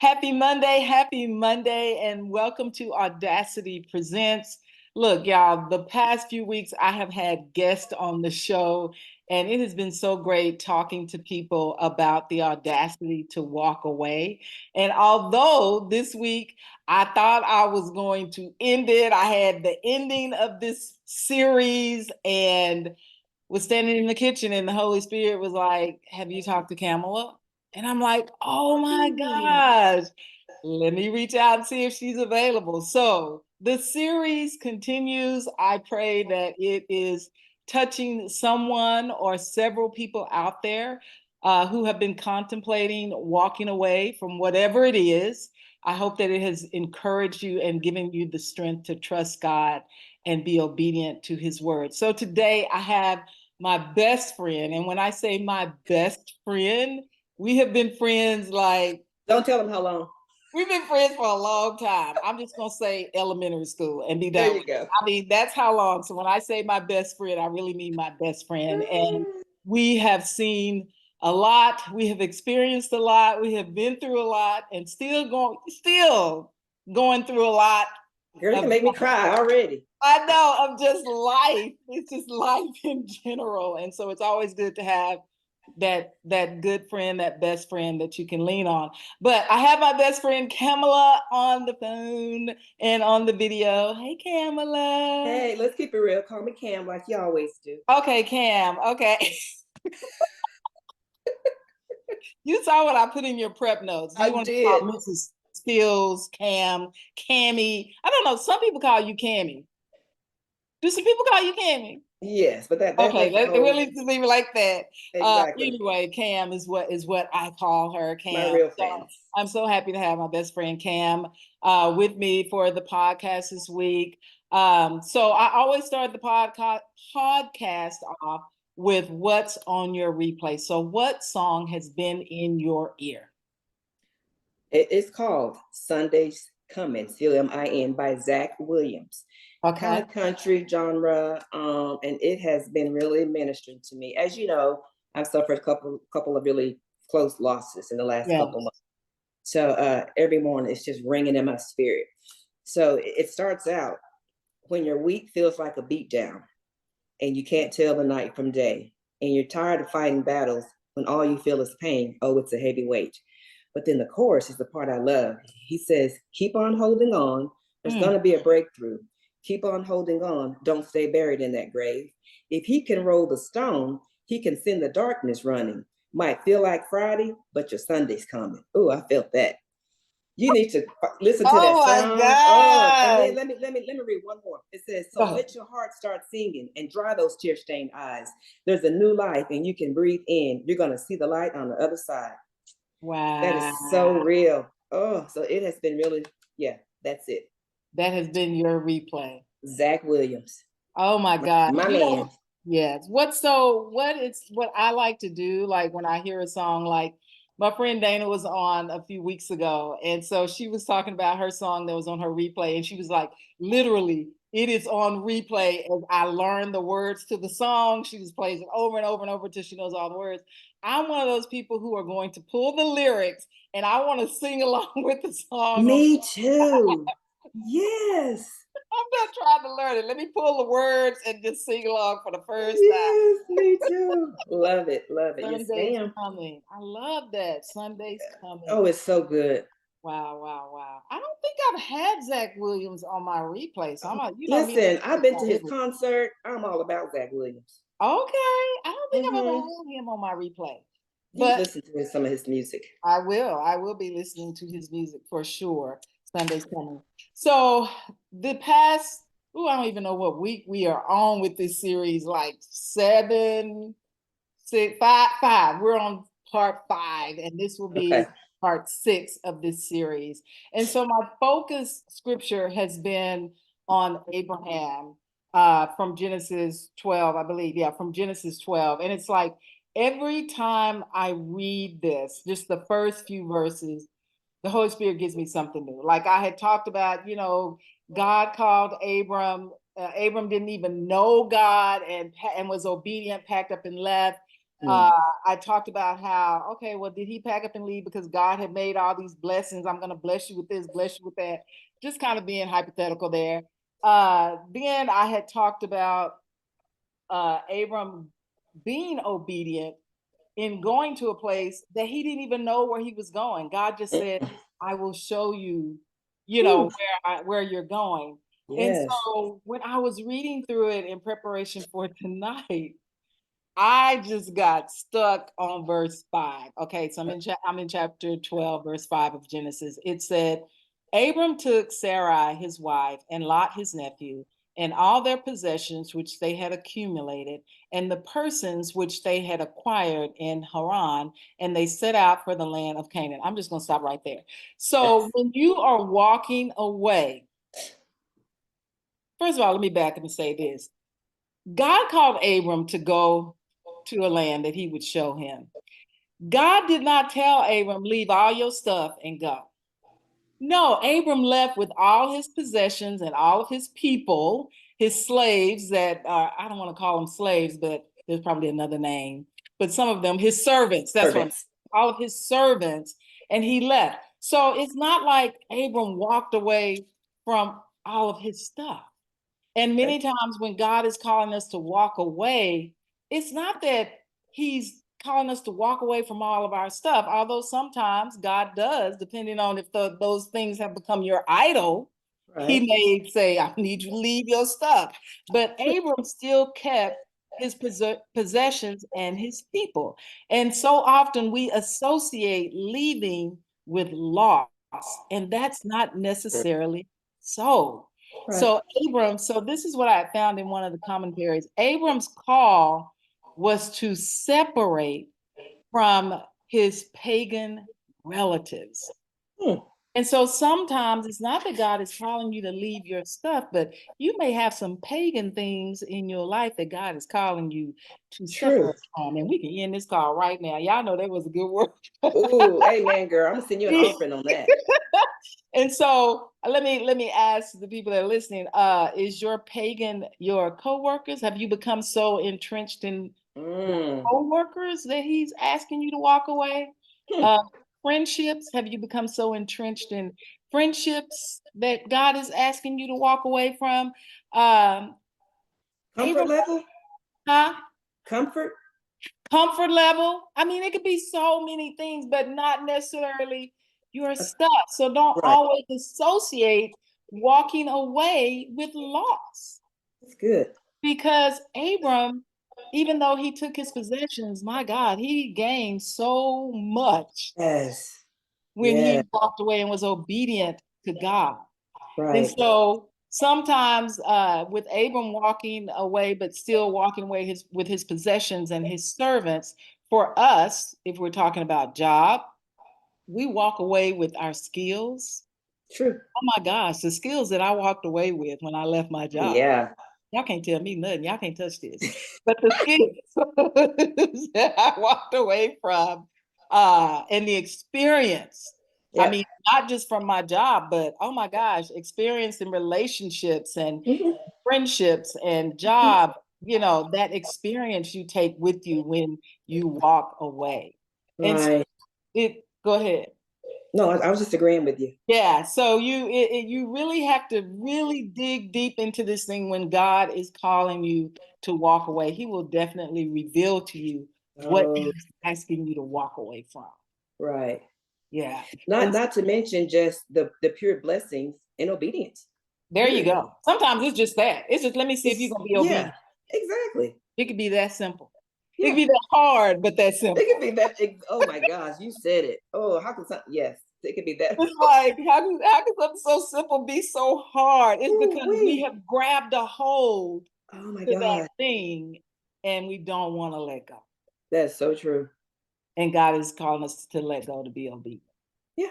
Happy Monday, and welcome to Audacity Presents. Look, y'all, the past few weeks I have had guests on the show, and it has been so great talking to people about the audacity to walk away. And although this week I thought I was going to end it, I had the ending of this series and was standing in the kitchen, and the Holy Spirit was like, "Have you talked to Kamala?" And I'm like, "Oh my gosh, let me reach out and see if she's available." So the series continues. I pray that it is touching someone or several people out there who have been contemplating walking away from whatever it is. I hope that it has encouraged you and given you the strength to trust God and be obedient to his word. So today I have my best friend. And when I say my best friend, we have been friends like. Don't tell them how long. We've been friends for a long time. I'm just going to say elementary school and be done. There you go. I mean, that's how long. So when I say my best friend, I really mean my best friend. And we have seen a lot. We have experienced a lot. We have been through a lot and still going through a lot. Girl, you can make me cry already. I know, of just life. It's just life in general. And so it's always good to have that good friend, that best friend that you can lean on. But I have my best friend Kamala on the phone and on the video. Hey, Kamala. Hey, let's keep it real. Call me Cam like you always do. Okay, Cam. Okay. You saw what I put in your prep notes. You want to call Mrs. Stills, Cam, Cammy. I don't know. Some people call you Cammy. Do some people call you Cammy? Yes, but that okay. Really just leave it like that. Exactly. Anyway, Cam is what I call her. Cam. My real fans. I'm so happy to have my best friend Cam with me for the podcast this week. So I always start the podcast off with what's on your replay. So what song has been in your ear? It's called Sunday's Coming, C-O-M-I-N, by Zach Williams. Okay. Kind of country genre, and it has been really ministering to me. As you know, I've suffered a couple of really close losses in the last couple months. So every morning it's just ringing in my spirit. So it starts out when your week feels like a beatdown and you can't tell the night from day, and you're tired of fighting battles when all you feel is pain. Oh, it's a heavy weight. But then the chorus is the part I love. He says, keep on holding on. There's going to be a breakthrough. Keep on holding on. Don't stay buried in that grave. If he can roll the stone, he can send the darkness running. Might feel like Friday, but your Sunday's coming. Oh, I felt that. You need to listen to that song. My God. And then let me read one more. It says, so let your heart start singing and dry those tear-stained eyes. There's a new life and you can breathe in. You're going to see the light on the other side. Wow. That is so real. Oh, so it has been really, that's it. That has been your replay. Zach Williams. Oh my God. My man. Yes. What I like to do, like when I hear a song, like my friend Dana was on a few weeks ago, and so she was talking about her song that was on her replay, and she was like, literally, it is on replay as I learned the words to the song. She just plays it over and over and over until she knows all the words. I'm one of those people who are going to pull the lyrics and I want to sing along with the song. Me too. Yes. I'm not trying to learn it. Let me pull the words and just sing along for the first time. Yes, me too. Love it. Love it. Sunday's yes, ma'am. coming. I love that. Sunday's coming. Oh, it's so good. Wow. I don't think I've had Zach Williams on my replay. So listen, I've been to his concert. I'm all about Zach Williams. Okay. I don't think I've ever heard him on my replay. But listen to some of his music. I will be listening to his music for sure. Sunday's coming. So the past, I don't even know what week we are on with this series, like 7, 6, 5. We're on part 5, and this will be part 6 of this series. And so my focus scripture has been on Abraham from Genesis 12, I believe. Yeah, from Genesis 12. And it's like every time I read this, just the first few verses, the Holy Spirit gives me something new. Like I had talked about, God called Abram. Abram didn't even know God and was obedient, packed up and left. Uh, I talked about how, okay, well, did he pack up and leave because God had made all these blessings? I'm going to bless you with this, bless you with that. Just kind of being hypothetical there. Then I had talked about Abram being obedient in going to a place that he didn't even know where he was going. God just said, I will show you, Whew. where you're going. And Yes. so when I was reading through it in preparation for tonight, I just got stuck on verse 5. Okay, so I'm in chapter 12, verse 5 of Genesis. It said, Abram took Sarai, his wife, and Lot, his nephew, and all their possessions which they had accumulated, and the persons which they had acquired in Haran, and they set out for the land of Canaan. I'm just going to stop right there. So Yes. when you are walking away, first of all, let me back up and say this. God called Abram to go to a land that he would show him. God did not tell Abram, leave all your stuff and go. No, Abram left with all his possessions and all of his people, his slaves that are, I don't want to call them slaves, but there's probably another name, but some of them, his servants, that's what I'm, Servants. all of his servants, and he left. So it's not like Abram walked away from all of his stuff. And Okay. many times when God is calling us to walk away, it's not that he's calling us to walk away from all of our stuff, although sometimes God does, depending on if those things have become your idol. He Right. may say, I need you to leave your stuff. But Abram still kept his possessions and his people. And so often we associate leaving with loss, and that's not necessarily so. Right. So this is what I found in one of the commentaries. Abram's call was to separate from his pagan relatives. Hmm. And so sometimes it's not that God is calling you to leave your stuff, but you may have some pagan things in your life that God is calling you to True. separate from. And we can end this call right now. Y'all know that was a good word. Ooh, amen, girl. I'm gonna send you an offering on that. And so let me ask the people that are listening, is your pagan your coworkers? Have you become so entrenched in Mm. coworkers that he's asking you to walk away? Hmm. Uh, friendships, have you become so entrenched in friendships that God is asking you to walk away from? Um, Comfort Abram, level? huh? Comfort? Comfort level. I mean, it could be so many things, but not necessarily your Uh, stuff. So don't Right. always associate walking away with loss. That's good. Because Abram, even though he took his possessions, my God, he gained so much Yes. when Yeah. he walked away and was obedient to God. And Right. so sometimes with Abram walking away, but still walking away with his possessions and his servants, for us, if we're talking about job, we walk away with our skills. True. Oh my gosh, the skills that I walked away with when I left my Oh, job. yeah. Y'all can't tell me nothing. Y'all can't touch this. But the skills that I walked away from and the experience. I Yep. mean, not just from my job, but oh my gosh, experience in relationships and Mhm. friendships and Mhm. job, that experience you take with you when you walk away. And so Right. go ahead. No, I was just agreeing with you. Yeah, so you really have to really dig deep into this thing when God is calling you to walk away. He will definitely reveal to you what Oh, he's asking you to walk away from. right. Yeah. Not And not to mention just the pure blessings in obedience. there you Period. go. Sometimes it's just that. It's just let me see if you're It's gonna be yeah, obedient. exactly. It could be that simple. It could Yeah. be that hard, but that It could simple. be that. Oh my gosh, you said it. Oh, how could some? Yes, it could be that. It's like, how can something so simple be so hard? It's Ooh, because we wee. have grabbed a hold Oh my to that God, thing and we don't want to let go. that's so true. And God is calling us to let go to be obedient. Yeah.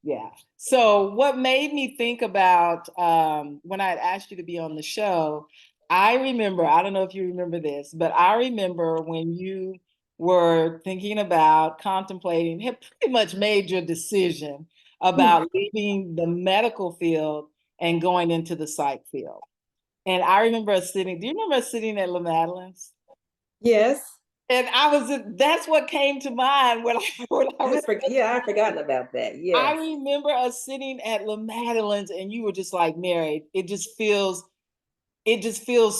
Yeah. So what made me think about when I had asked you to be on the show, I remember, I don't know if you remember this, but I remember when you were thinking about contemplating, had pretty much made your decision Hmm. about leaving the medical field and going into the psych field. And I remember us sitting, do you remember us sitting at La Madeleine's? Yes. And that's what came to mind when I was, Yeah, I've forgotten about that. I Yes. remember us sitting at La Madeleine's and you were just like, Mary, it just feels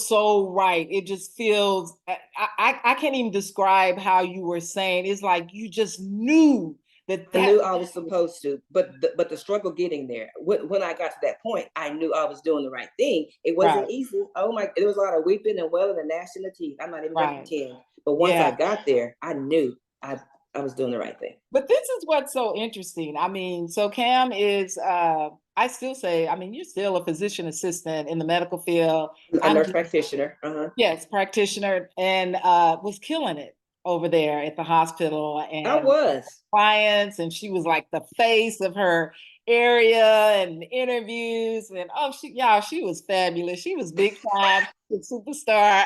so right. It just feels, I can't even describe how you were saying. It's like you just knew that I that knew I was supposed to, but the struggle getting there. When I got to that point, I knew I was doing the right thing. It wasn't right, easy. Oh my! There was a lot of weeping and wailing and gnashing of teeth. I'm not even going to right. pretend. But once I Yeah. got there, I knew I was doing the right thing. But this is what's so interesting. I mean, so Cam is, I still say, I mean, you're still a physician assistant in the medical field. A I'm nurse just, practitioner. Uh-huh. yes, practitioner, and was killing it over there at the hospital I and was. clients. And she was like the face of her area and interviews. And oh, she was fabulous. She was big time, superstar.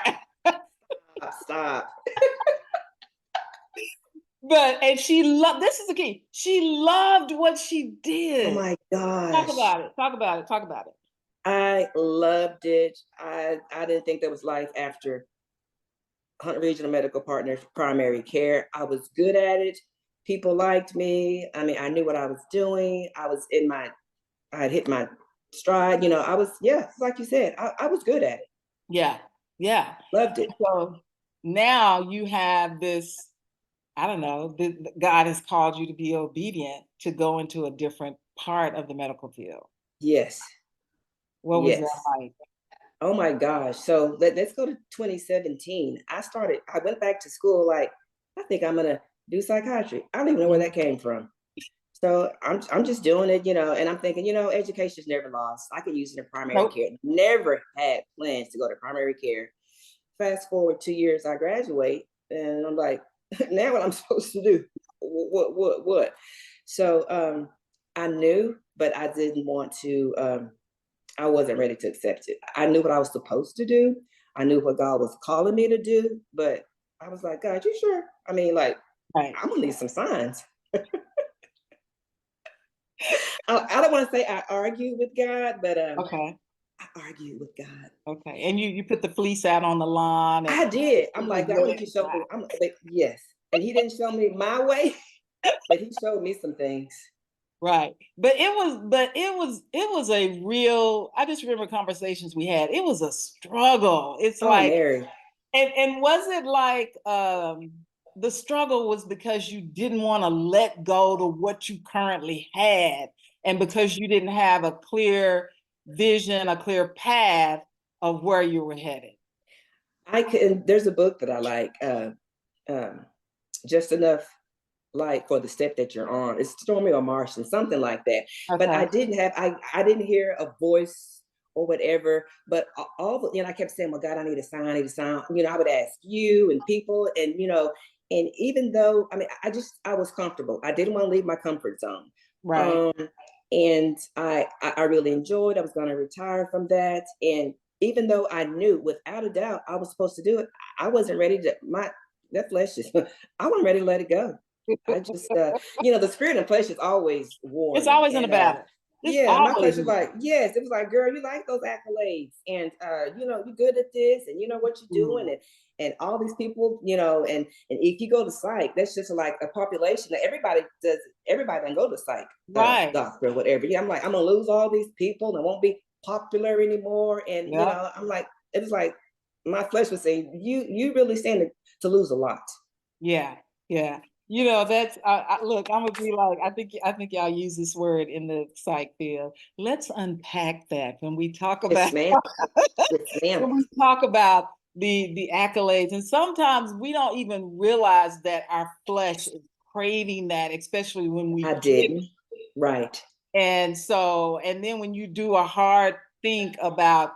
Stop. And she loved, this is the key. She loved what she Oh did. my Talk gosh. about it. Talk about it. Talk about it. I loved it. I didn't think there was life after Hunt Regional Medical Partners primary care. I was good at it. People liked me. I mean, I knew what I was doing. I had hit my stride. I was, yeah, like you said, I was good at it. Yeah. Yeah. Loved it. So now you have this, I don't know, God has called you to be obedient to go into a different part of the medical field. Yes. What was that Yes. like? Oh my gosh. So let's go to 2017. I went back to school like, I think I'm going to do psychiatry. I don't even know where that came from. So I'm just doing it, and I'm thinking, education is never lost. I could use it in primary Nope. care. Never had plans to go to primary care. Fast forward 2 years, I graduate, and I'm like, now what I'm supposed to do? What? So I knew, but I didn't want to. I wasn't ready to accept it. I knew what I was supposed to do. I knew what God was calling me to do, but I was like, God, you sure? I mean, like, Right. I'm gonna need some signs. I don't want to say I argued with God, but Okay. I argued with God. Okay. And you put the fleece out on the lawn and I did. it I'm was like, God, I need you to show me. red. Yes, and He didn't show me my way, but He showed me some things. Right. But it was a real, I just remember conversations we had. It was a struggle. It's Oh, like, Mary, and was it like the struggle was because you didn't want to let go to what you currently had, and because you didn't have a clear vision, a clear path of where you were headed. I can. There's a book that I like, um, just enough light for the step that you're on. It's Stormy or Martian, something like that. But Okay. I didn't hear a voice or whatever. But all the, I kept saying, well, God, I need a sign, I need a sign. I would ask you and people, and even though I was comfortable. I didn't want to leave my comfort zone. Right. Um, and I really enjoyed. I was going to retire from that, and even though I knew without a doubt I was supposed to do it, I wasn't ready to my that flesh is I wasn't ready to let it go. I just, the spirit and flesh is always It's warring. always in a And battle. It's yeah, my always flesh in was a like, battle. yes, it was like, girl, you like those accolades. And, you're good at this and you know what you're doing. Mm. And all these people, and if you go to psych, that's just like a population that everybody can go to psych, Right. doctor or whatever. Yeah, I'm like, I'm going to lose all these people and won't be popular anymore. And, Yep. I'm like, it was like, my flesh was saying, you really stand to lose a lot. Yeah, yeah. That's look, I'm gonna be like, I think y'all use this word in the psych field. Let's unpack that when we talk Yes, about ma'am. Yes, ma'am. when we talk about the accolades. And sometimes we don't even realize that our flesh is craving that, especially when we I get didn't. Right. and then when you do a hard think about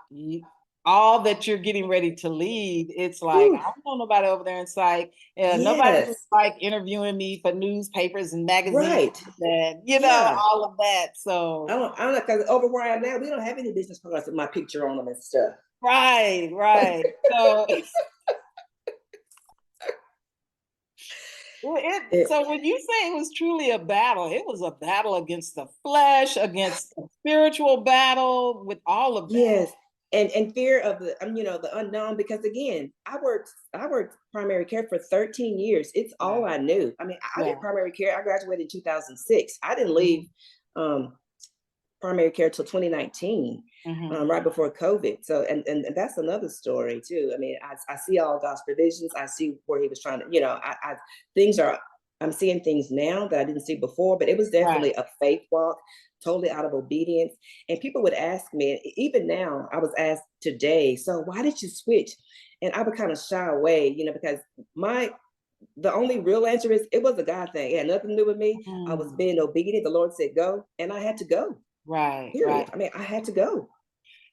all that you're getting ready to lead, it's like, I Whew. don't know nobody over there in psych. And nobody's Yes. like interviewing me for newspapers and magazines Right. and, Yeah. all of that. So, I don't know, because over where I am now, we don't have any business cards with my picture on them and stuff. right, right. So, It, so when you say it was truly a battle, it was a battle against the flesh, against a spiritual battle with all of that. yes. and fear of the the unknown, because again, I worked primary care for 13 years. It's all Yeah. I knew. I mean, I Yeah. did primary care. I graduated in 2006. I didn't leave Mhm. um primary care till 2019, Mhm. right before COVID. So, and that's another story too. I mean, I see all God's provisions. I see where He was trying to, things are, I'm seeing things now that I didn't see before, but it was Right. definitely a faith walk, totally out of obedience. And people would ask me, even now, I was asked today, so why did you switch? And I would kind of shy away, because my the only real answer is it was a God thing. It had nothing to do with me. I was Mm. being obedient. The Lord said go, and I had to go. Right. Right. Period. I mean, I had to go.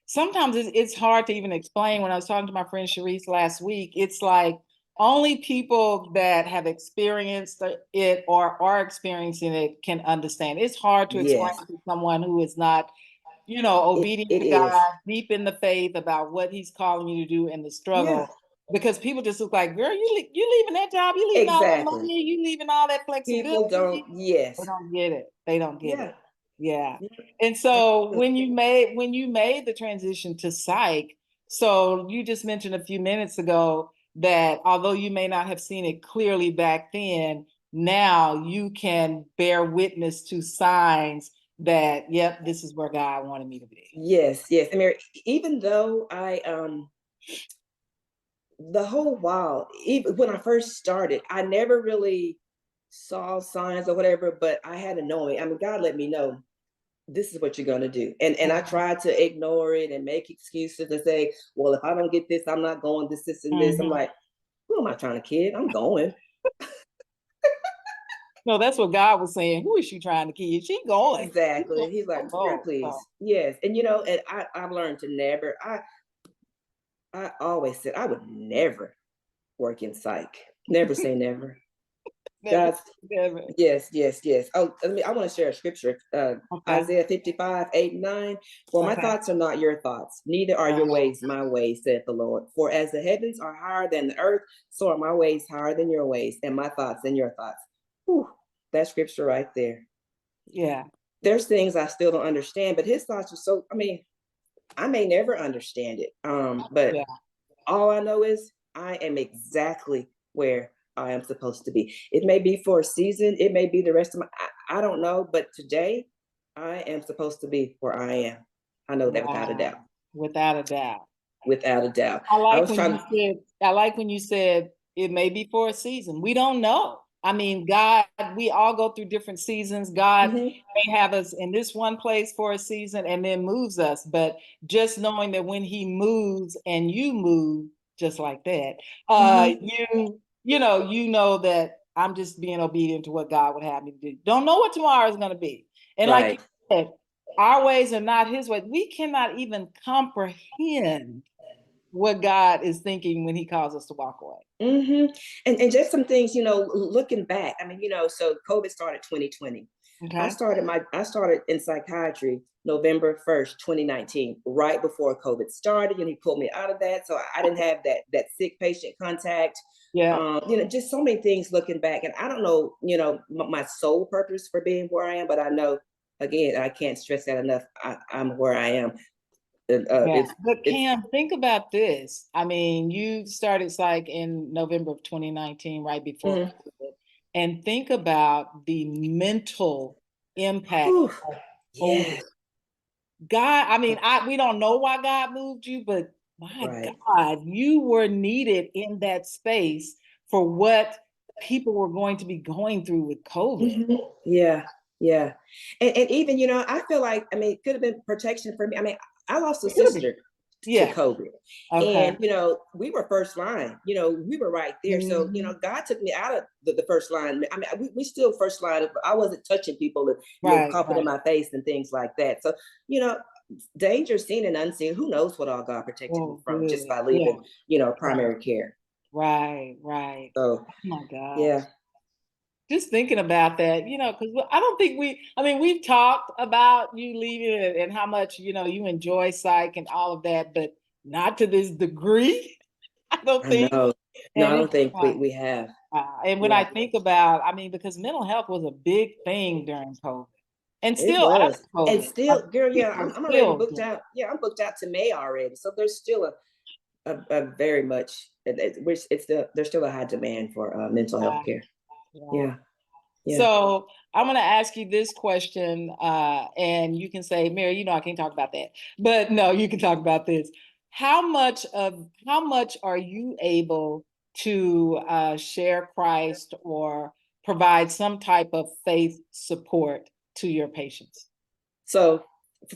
Sometimes it's hard to even explain. When I was talking to my friend Sharice last week, it's like only people that have experienced it or are experiencing it can understand. It's hard to explain Yes, to someone who is not, obedient it to God, is. deep in the faith about what He's calling you to do in the Yeah, struggle. Because people just look like, girl, you leaving that job, you leaving all that exactly. money, you leaving all that People don't. flexibility. They Yes. don't get it. They don't get Yeah. it. Yeah. Yeah. And so when you made the transition to psych, so you just mentioned a few minutes ago that although you may not have seen it clearly back then, now you can bear witness to signs that, yep, this is where God wanted me to be. Yes. Yes. I mean, even though the whole while, even when I first started, I never really saw signs or whatever, but I had to know it. I mean, God let me know this is what you're going to do. And I tried to ignore it and make excuses and say, well, if I don't get this, I'm not going, this, and this. I'm Mhm. like, who am I trying to kid? I'm going. No, that's what God was saying. Who is she trying to kid? She going. She's Exactly. going He's like, to girl, go. please. So, Yes. And and I've learned to never, I always said I would never work in psych. Never say never. never, God's never. yes, yes, yes. Oh, I want to share a scripture. Okay. Isaiah 55, 8, 9. For my Okay. thoughts are not your thoughts, neither are your Uh, ways my ways, saith the Lord. For as the heavens are higher than the earth, so are my ways higher than your ways, and my thoughts than your thoughts. Whew, that scripture right there. yeah. There's things I still don't understand, but his thoughts are so, I mean, I may never understand it. But Yeah. all I know is I am exactly where I am supposed to be. It may be for a season, it may be the rest of I don't know, but today I am supposed to be where I am. I know that without a Wow. doubt. Without a doubt. Without a doubt. I I like was when trying you to, said, I like when you said it may be for a season. We don't know. I mean, God, we all go through different seasons. God mhm, may have us in this one place for a season and then moves us. But just knowing that when He moves and you move just like that, mhm, you know that I'm just being obedient to what God would have me to do. Don't know what tomorrow is going to be. And like you right. said, our ways are not His ways. We cannot even comprehend what God is thinking when He calls us to walk away. hmm and just some things, looking back. I mean, so COVID started 2020. Okay. I started in psychiatry November 1st, 2019, right before COVID started, and he pulled me out of that. So I didn't have that sick patient contact. Yeah. Just so many things looking back. And I don't know, my sole purpose for being where I am, but I know again, I can't stress that enough. I'm where I am. Yeah. But It's Cam, think about this. I mean, you started psych in November of 2019, right before mhm. COVID. And think about the mental impact Whew. of COVID. Yes, God, I mean, we don't know why God moved you, but my right. God, you were needed in that space for what people were going to be going through with COVID. Yeah, yeah. And even, I feel like, I mean, it could have been protection for me. I mean, I lost a It could have been. sister to Yeah. COVID. Okay. And, we were first line, we were right there. So, Mhm. God took me out of the first line. I mean, we still first line, but I wasn't touching people and, Right, coughing in right. my face and things like that. So, you know, danger seen and unseen. Who knows what all God protected me Oh, from just good. by Yeah. leaving, Right, primary care. right, right. So, Oh my gosh. yeah. Just thinking about that, because I don't think I mean, we've talked about you leaving and how much, you enjoy psych and all of that, but not to this degree, I don't I think. know. No, I And don't it's, think we have. and when Yeah. I think about, I mean, because mental health was a big thing during COVID. And It still was. after And COVID, still, girl, yeah, people are I'm already still booked doing out. Yeah, I'm booked out to May already. So there's still a very much, which there's still a high demand for mental health wow, care. wow. Yeah, yeah. So I'm going to ask you this question, and you can say, Mary, you know, I can't talk about that, but no, you can talk about this. How much are you able to share Christ or provide some type of faith support to your patients? So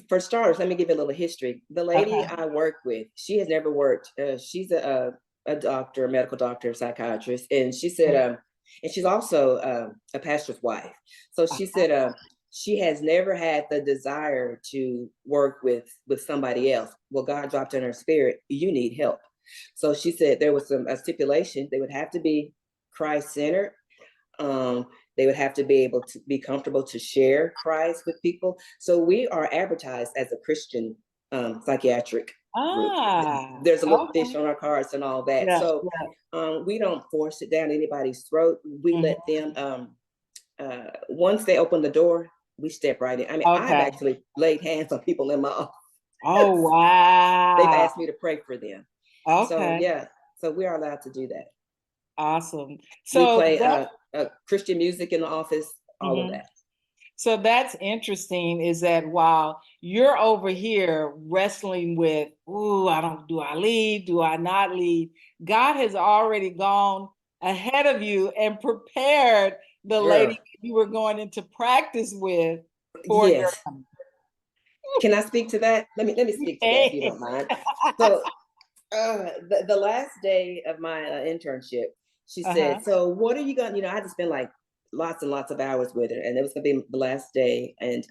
for starters, let me give you a little history. The lady Okay. I work with, she has never worked. She's a doctor, a medical doctor, psychiatrist, and she said, and she's also a pastor's wife. So she said, she has never had the desire to work with somebody else. Well, God dropped in her spirit, you need help. So she said there was a stipulation. They would have to be Christ centered. Um, they would have to be able to be comfortable to share Christ with people. So we are advertised as a Christian psychiatric group. Ah, There's a little fish okay. on our cards and all that. Yeah, So yeah. we don't force it down anybody's throat. We let Mhm. them, once they open the door, we step right in. I mean, I've Okay. actually laid hands on people in my office. Oh, They've wow. asked me to pray for them. So Okay. yeah, so we are allowed to do that. Awesome. We So play that, Christian music in the office, all of mhm. that. So that's interesting is that while you're over here wrestling with, ooh, do I lead? Do I not lead? God has already gone ahead of you and prepared the lady Girl, you were going into practice with for your yes. Can I speak to that? Let me speak to that if you okay. don't mind. So the last day of my internship, she Uh-huh. said, "So what are you gonna?" I had to spend like lots and lots of hours with her, and it was gonna be the last day, and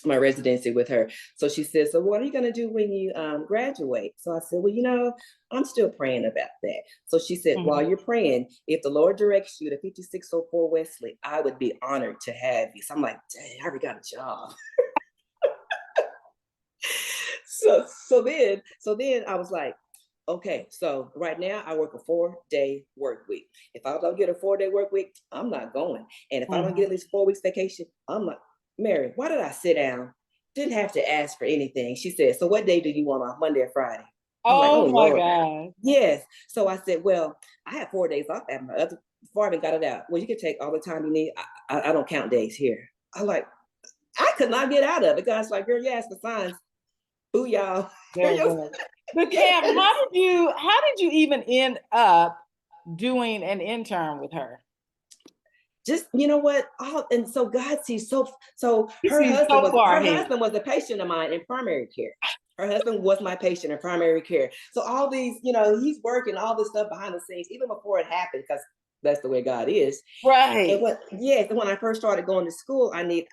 my residency with her. So she said, "So what are you gonna do when you graduate?" So I said, "Well, I'm still praying about that." So she said, "While Mhm. you're praying, if the Lord directs you to 5604 Wesley, I would be honored to have you." So I'm like, "Dang, I already got a job." So then I was like, okay, so right now I work a 4-day work week. If I don't get a 4-day work week, I'm not going. And if I don't get Mhm. at least 4 weeks vacation, I'm not. Mary, why did I sit down? Didn't have to ask for anything. She said, "So what day do you want off, Monday or Friday?" I'm like, "Oh Oh my Lord." God. Yes. So I said, "Well, I have 4 days off at my other before I even got it out. Well, you can take all the time you need. I don't count days here." I'm like, I could not get out of it. God's like, "Girl, you ask for signs. Boo y'all." There it was. But Cam, Yes. how did you even end up doing an intern with her? Just you know what? Oh, and so God sees so You her see husband so was far her ahead. husband was a patient of mine in primary care. Her husband was my patient in primary care. So all these, he's working all this stuff behind the scenes, even before it happened, because that's the way God is. And Right. when I first started going to school, I knew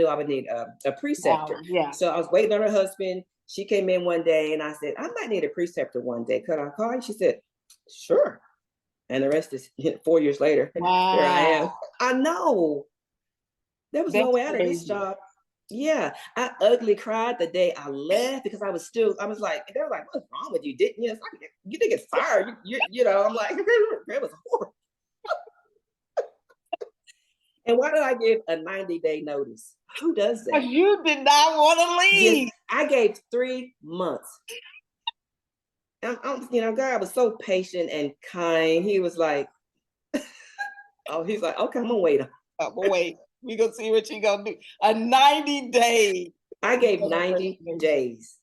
I would need a preceptor. Yeah. So I was waiting on her husband. She came in one day and I said, "I might need a preceptor one day. Could I call you?" She said, "Sure." And the rest is 4 years later. Here I Wow. am. I know. There was no That's way out of this crazy. job. Yeah, I ugly cried the day I left because I was like, they were like, "What's wrong with you? Didn't you?" It's like, "You think it's fired?" I'm like, it was horrible. And why did I give a 90-day notice? Who does Because that? you did not want to Yes, leave. I gave 3 months. God was so patient and kind. He was like, "Oh, he's like, okay, I'm gonna wait." Oh, but wait, we gonna see what you gonna do. A 90-day I gave 90 resignation. days,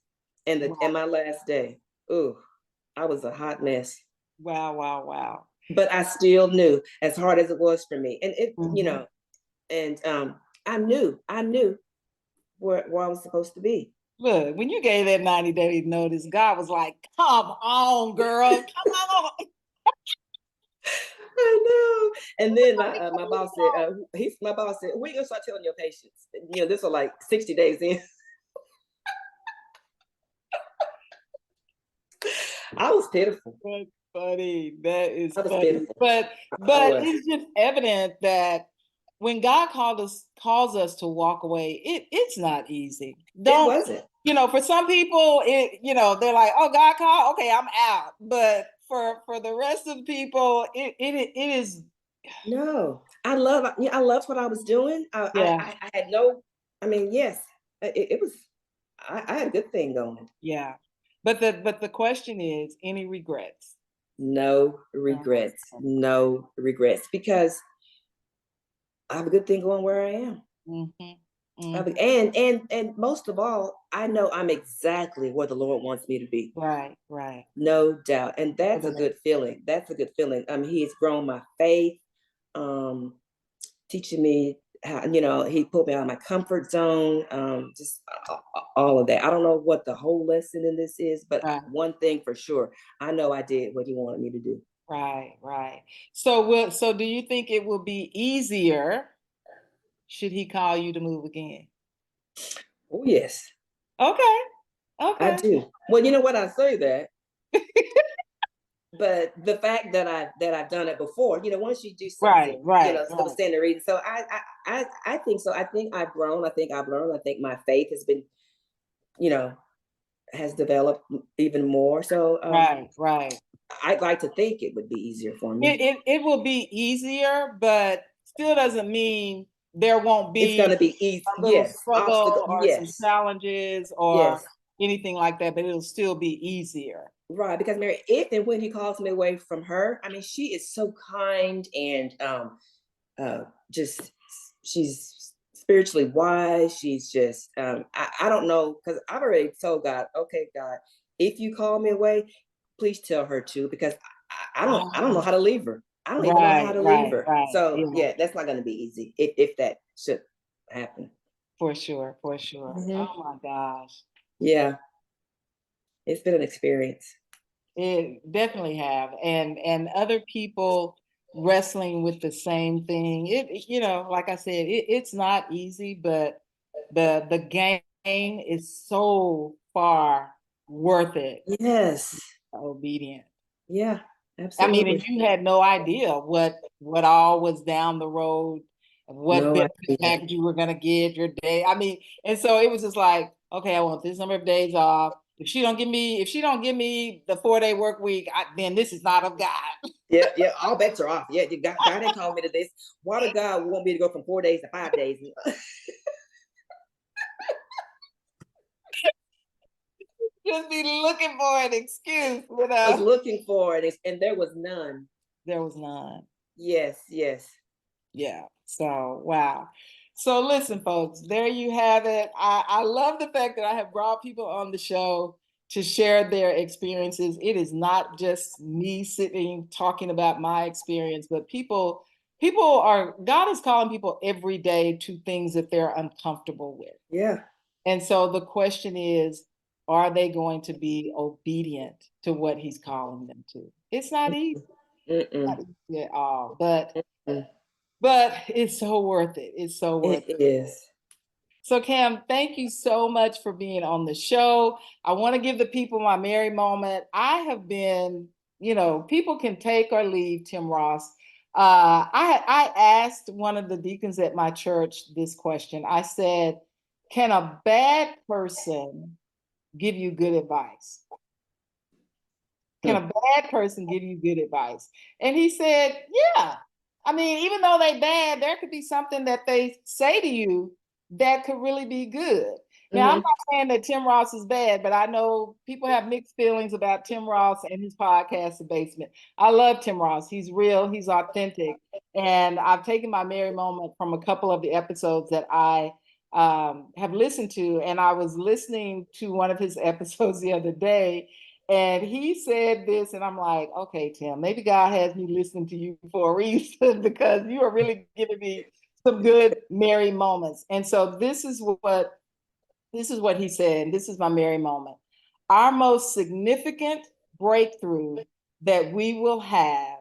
and my last day, ooh, I was a hot mess. Wow, wow, wow. But I still knew, as hard as it was for me, and Mhm. and I knew where I was supposed to be. Look, when you gave that 90-day notice, God was like, come on, girl. Come on. I know. And then my boss said, my boss said, "We gonna start telling your patients." This was like 60 days in. I was pitiful. That's funny. That is I was funny. pitiful. I But was. it's just evident that when God calls us to walk away, it's not easy. It Don't wasn't. for some people they're like, oh, God called, okay, I'm out. But for the rest of the people, it is No, I loved what I was doing. yeah. I had no I mean, yes, it was. I had a good thing going. Yeah. But the question is, any regrets? No regrets. No regrets because I have a good thing going where I am. Mm-hmm. And most of all, I know I'm exactly where the Lord wants me to be. Right, right. No doubt. And that's a Okay. good feeling. That's a good feeling. He has grown my faith, um, teaching me how, he put me out of my comfort zone, just all of that. I don't know what the whole lesson in this is, but Right, one thing for sure, I know I did what he wanted me to do. right, right. So do you think it will be easier should he call you to move again? Oh, yes, Okay, I okay. do. Well, you know what? I say that, but the fact that I've done it before, once you do Right, something, right, it was right, standing reading. So I think so. I think I've grown. I think I've learned. I think my faith has been, you know, has developed even more. So right, right. I'd like to think it would be easier for It, me. it it will be easier, but still doesn't mean there won't It's going be to be easy. a little Yes, obstacle. struggle or some Yes, challenges or yes. anything like that, but it'll still be easier. Right, because Mary, if and when he calls me away from her, I mean, she is so kind and uh, just she's spiritually wise. She's just I don't know because I've already told God, okay, God, if you call me away, please tell her to because I don't know Ah, how to leave her. I don't even know how right, to leave right, her. right. So Yeah, yeah, that's not going to be easy if that should happen. for sure, for sure. Hmm. Oh my gosh. Yeah, it's been an experience. It definitely have. And other people wrestling with the same thing. Like I said, it's not easy, but the game is so far worth it. Yes. Obedient. Yeah. I mean, and Absolutely. you had no idea what all was down the road, what No benefit idea. package you were gonna get your day. I mean, and so it was just like, okay, I want this number of days off. If she don't give me the 4-day work week, then this is not of God. Yeah, yeah, all bets are off. Yeah, God didn't call me to this. Why did God want me to go from 4 days to 5 days? Just be looking for an excuse, I was looking for it, and there was none. There was none. Yes, yes. Yeah. So, wow. So, listen, folks, there you have it. I love the fact that I have brought people on the show to share their experiences. It is not just me sitting talking about my experience, but God is calling people every day to things that they're uncomfortable with. Yeah. And so the question is, are they going to be obedient to what he's calling them to? It's not easy, Mm-mm. not easy at all, but Mm. it's so worth it. It's so worth it. It is. So, Cam, thank you so much for being on the show. I want to give the people my Mary moment. I have been, people can take or leave Tim Ross. I asked one of the deacons at my church this question. I said, can a bad person give you good advice? Can Hmm. a bad person give you good advice? And he said, yeah. I mean, even though they bad, there could be something that they say to you that could really be good. Now, I'm Hmm. not saying that Tim Ross is bad, but I know people have mixed feelings about Tim Ross and his podcast, The Basement. I love Tim Ross. He's real, he's authentic. And I've taken my Mary moment from a couple of the episodes that I have listened to. And I was listening to one of his episodes the other day, and he said this, and I'm like, okay, Tim, maybe God has me listening to you for a reason because you are really giving me some good Mary moments. And so this is what he said, and this is my Mary moment. Our most significant breakthrough that we will have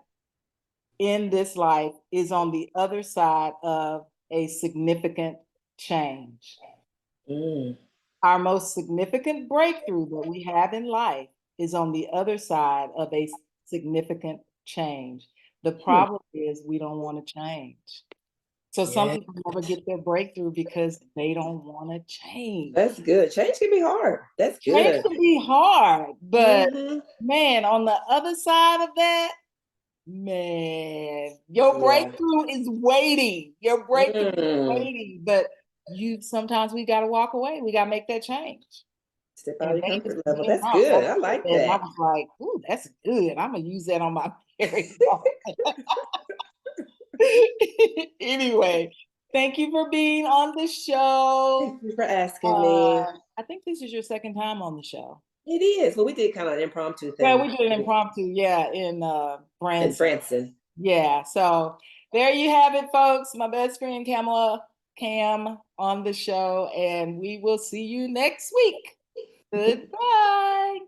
in this life is on the other side of a significant change. Mm. Our most significant breakthrough that we have in life is on the other side of a significant change. The Hmm. problem is we don't want to change. So some Yeah, people never get their breakthrough because they don't want to change. that's good. Change can be hard. That's Change good. can be hard, but Hmm. man, on the other side of that, man, your Yeah. breakthrough is waiting. Your breakthrough is Mm. waiting. But sometimes we got to walk away. We got to make that change. Step out of And your Vegas comfort is level. being That's out. good. That's I good. like And I that. was like, ooh, that's good. I'm going to use that on my very Anyway, thank you for being on the show. Thank you for asking me. I think this is your second time on the show. It is. Well, we did kind of an impromptu Yeah, thing we did an impromptu, yeah, in in Branson. Branson. Yeah, so there you have it, folks. My best friend Cam on the show, and we will see you next week. Goodbye.